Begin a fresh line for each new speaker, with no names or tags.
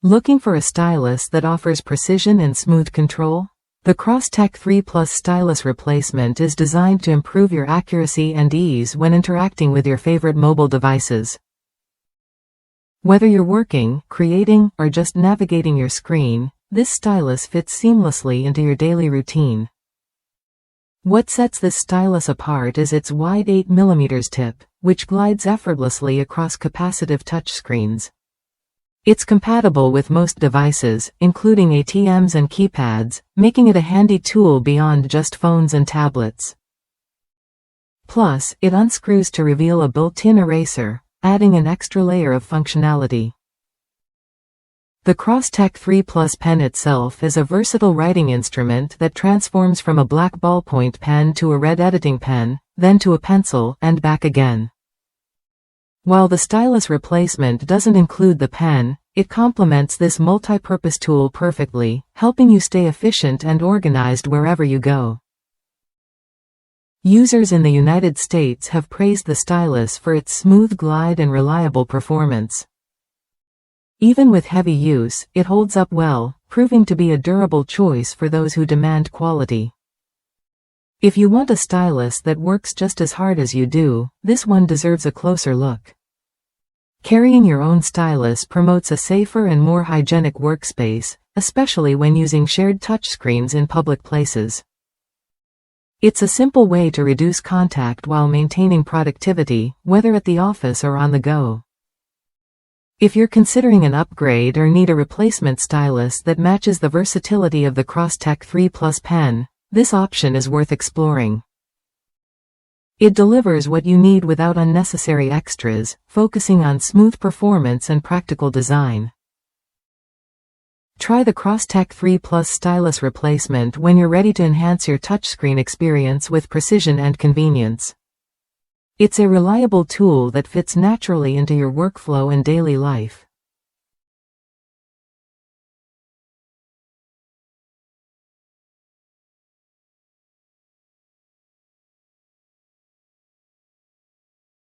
Looking for a stylus that offers precision and smooth control? The Crosstech 3 Plus stylus replacement is designed to improve your accuracy and ease when interacting with your favorite mobile devices. Whether you're working, creating, or just navigating your screen, this stylus fits seamlessly into your daily routine. What sets this stylus apart is its wide 8mm tip, which glides effortlessly across capacitive touchscreens. It's compatible with most devices, including ATMs and keypads, making it a handy tool beyond just phones and tablets. Plus, it unscrews to reveal a built-in eraser, adding an extra layer of functionality. The Crosstech 3 Plus pen itself is a versatile writing instrument that transforms from a black ballpoint pen to a red editing pen, then to a pencil, and back again. While the stylus replacement doesn't include the pen, it complements this multi-purpose tool perfectly, helping you stay efficient and organized wherever you go. Users in the United States have praised the stylus for its smooth glide and reliable performance. Even with heavy use, it holds up well, proving to be a durable choice for those who demand quality. If you want a stylus that works just as hard as you do, this one deserves a closer look. Carrying your own stylus promotes a safer and more hygienic workspace, especially when using shared touchscreens in public places. It's a simple way to reduce contact while maintaining productivity, whether at the office or on the go. If you're considering an upgrade or need a replacement stylus that matches the versatility of the Crosstech 3 Plus pen, this option is worth exploring. It delivers what you need without unnecessary extras, focusing on smooth performance and practical design. Try the Crosstech 3 Plus stylus replacement when you're ready to enhance your touchscreen experience with precision and convenience. It's a reliable tool that fits naturally into your workflow and daily life.